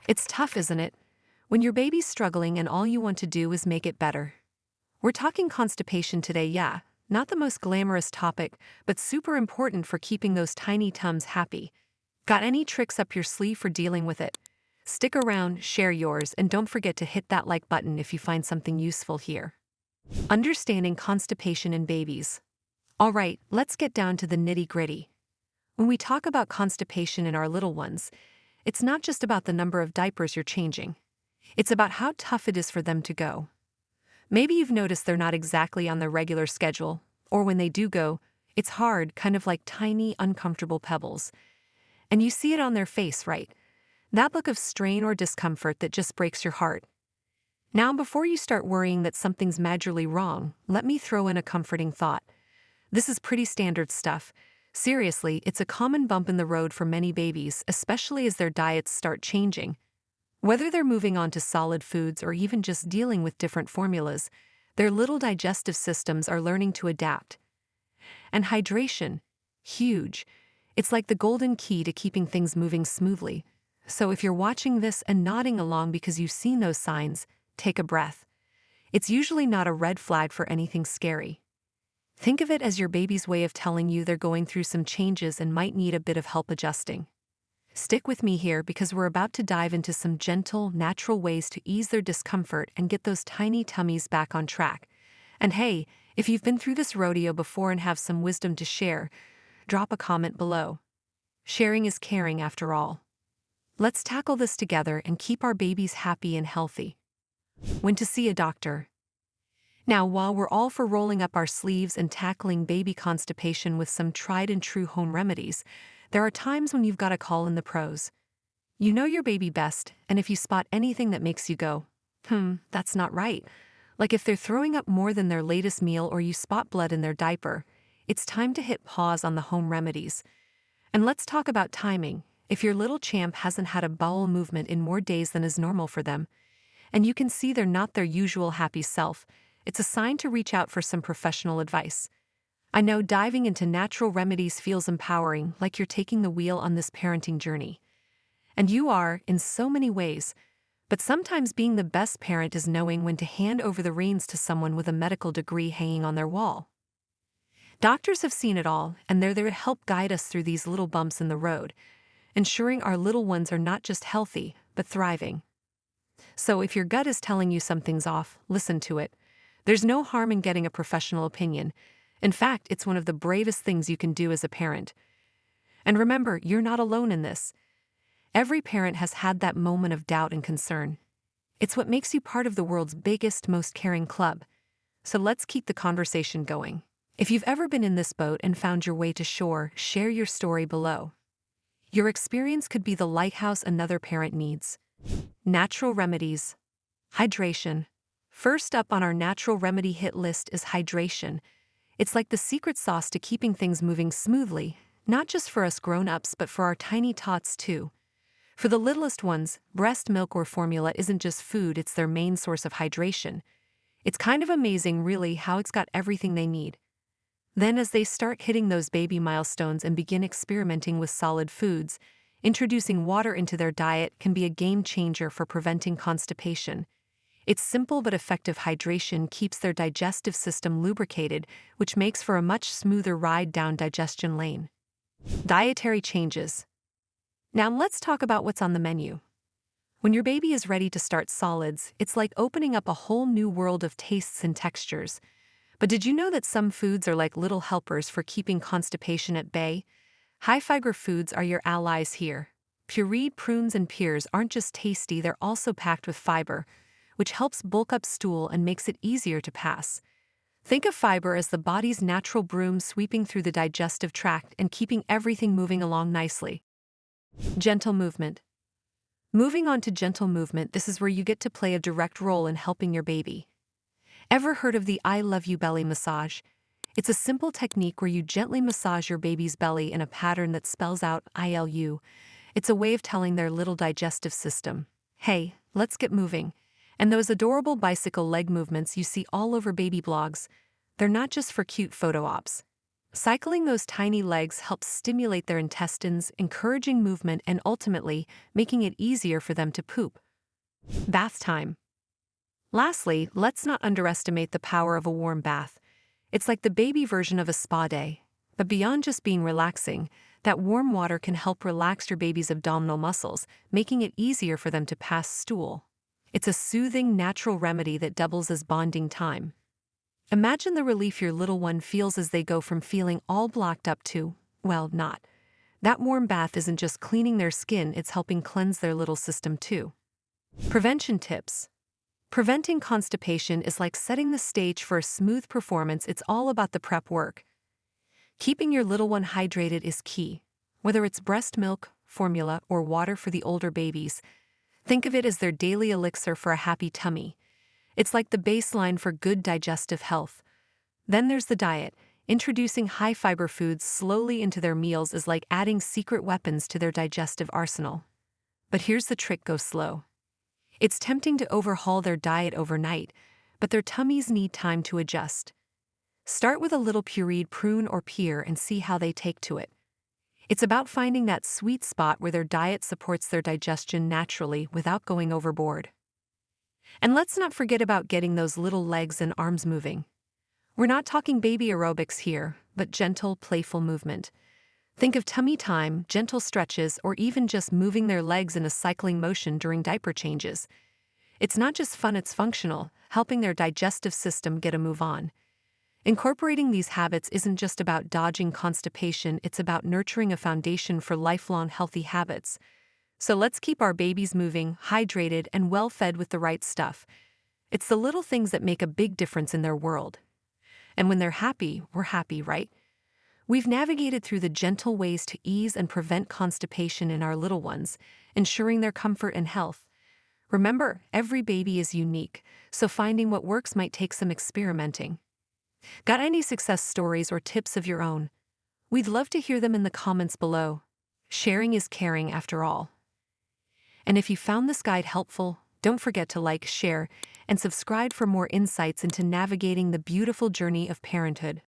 It's tough, isn't it? When your baby's struggling and all you want to do is make it better. We're talking constipation today, yeah. Not the most glamorous topic, but super important for keeping those tiny tums happy. Got any tricks up your sleeve for dealing with it? Stick around, share yours, and don't forget to hit that like button if you find something useful here. Understanding constipation in babies. All right, let's get down to the nitty-gritty. When we talk about constipation in our little ones, it's not just about the number of diapers you're changing. It's about how tough it is for them to go. Maybe you've noticed they're not exactly on their regular schedule, or when they do go, it's hard, kind of like tiny, uncomfortable pebbles. And you see it on their face, right? That look of strain or discomfort that just breaks your heart. Now, before you start worrying that something's majorly wrong, let me throw in a comforting thought. This is pretty standard stuff. Seriously, it's a common bump in the road for many babies, especially as their diets start changing. Whether they're moving on to solid foods or even just dealing with different formulas, their little digestive systems are learning to adapt. And hydration, huge. It's like the golden key to keeping things moving smoothly. So if you're watching this and nodding along because you've seen those signs, take a breath. It's usually not a red flag for anything scary. Think of it as your baby's way of telling you they're going through some changes and might need a bit of help adjusting. Stick with me here because we're about to dive into some gentle, natural ways to ease their discomfort and get those tiny tummies back on track. And hey, if you've been through this rodeo before and have some wisdom to share, drop a comment below. Sharing is caring after all. Let's tackle this together and keep our babies happy and healthy. When to see a doctor. Now, while we're all for rolling up our sleeves and tackling baby constipation with some tried and true home remedies, there are times when you've got to call in the pros. You know your baby best, and if you spot anything that makes you go, that's not right. Like if they're throwing up more than their latest meal or you spot blood in their diaper, it's time to hit pause on the home remedies. And let's talk about timing. If your little champ hasn't had a bowel movement in more days than is normal for them, and you can see they're not their usual happy self, it's a sign to reach out for some professional advice. I know diving into natural remedies feels empowering, like you're taking the wheel on this parenting journey. And you are, in so many ways. But sometimes being the best parent is knowing when to hand over the reins to someone with a medical degree hanging on their wall. Doctors have seen it all, and they're there to help guide us through these little bumps in the road, ensuring our little ones are not just healthy, but thriving. So if your gut is telling you something's off, listen to it. There's no harm in getting a professional opinion. In fact, it's one of the bravest things you can do as a parent. And remember, you're not alone in this. Every parent has had that moment of doubt and concern. It's what makes you part of the world's biggest, most caring club. So let's keep the conversation going. If you've ever been in this boat and found your way to shore, share your story below. Your experience could be the lighthouse another parent needs. Natural remedies. Hydration. First up on our natural remedy hit list is hydration. It's like the secret sauce to keeping things moving smoothly, not just for us grown-ups but for our tiny tots too. For the littlest ones, breast milk or formula isn't just food, it's their main source of hydration. It's kind of amazing, really, how it's got everything they need. Then as they start hitting those baby milestones and begin experimenting with solid foods, introducing water into their diet can be a game changer for preventing constipation. Its simple but effective hydration keeps their digestive system lubricated, which makes for a much smoother ride down digestion lane. Dietary changes. Now let's talk about what's on the menu. When your baby is ready to start solids, it's like opening up a whole new world of tastes and textures. But did you know that some foods are like little helpers for keeping constipation at bay? High-fiber foods are your allies here. Pureed prunes and pears aren't just tasty, they're also packed with fiber, which helps bulk up stool and makes it easier to pass. Think of fiber as the body's natural broom sweeping through the digestive tract and keeping everything moving along nicely. Gentle movement. Moving on to gentle movement, this is where you get to play a direct role in helping your baby. Ever heard of the I love you belly massage? It's a simple technique where you gently massage your baby's belly in a pattern that spells out ILU. It's a way of telling their little digestive system, hey, let's get moving. And those adorable bicycle leg movements you see all over baby blogs, they're not just for cute photo ops. Cycling those tiny legs helps stimulate their intestines, encouraging movement and ultimately making it easier for them to poop. Bath time. Lastly, let's not underestimate the power of a warm bath. It's like the baby version of a spa day. But beyond just being relaxing, that warm water can help relax your baby's abdominal muscles, making it easier for them to pass stool. It's a soothing, natural remedy that doubles as bonding time. Imagine the relief your little one feels as they go from feeling all blocked up to, well, not. That warm bath isn't just cleaning their skin, it's helping cleanse their little system too. Prevention tips. Preventing constipation is like setting the stage for a smooth performance. It's all about the prep work. Keeping your little one hydrated is key. Whether it's breast milk, formula, or water for the older babies, think of it as their daily elixir for a happy tummy. It's like the baseline for good digestive health. Then there's the diet. Introducing high-fiber foods slowly into their meals is like adding secret weapons to their digestive arsenal. But here's the trick: go slow. It's tempting to overhaul their diet overnight, but their tummies need time to adjust. Start with a little pureed prune or pear and see how they take to it. It's about finding that sweet spot where their diet supports their digestion naturally without going overboard. And let's not forget about getting those little legs and arms moving. We're not talking baby aerobics here, but gentle, playful movement. Think of tummy time, gentle stretches, or even just moving their legs in a cycling motion during diaper changes. It's not just fun, it's functional, helping their digestive system get a move on. Incorporating these habits isn't just about dodging constipation, it's about nurturing a foundation for lifelong healthy habits. So let's keep our babies moving, hydrated, and well-fed with the right stuff. It's the little things that make a big difference in their world. And when they're happy, we're happy, right? We've navigated through the gentle ways to ease and prevent constipation in our little ones, ensuring their comfort and health. Remember, every baby is unique, so finding what works might take some experimenting. Got any success stories or tips of your own? We'd love to hear them in the comments below. Sharing is caring after all. And if you found this guide helpful, don't forget to like, share, and subscribe for more insights into navigating the beautiful journey of parenthood.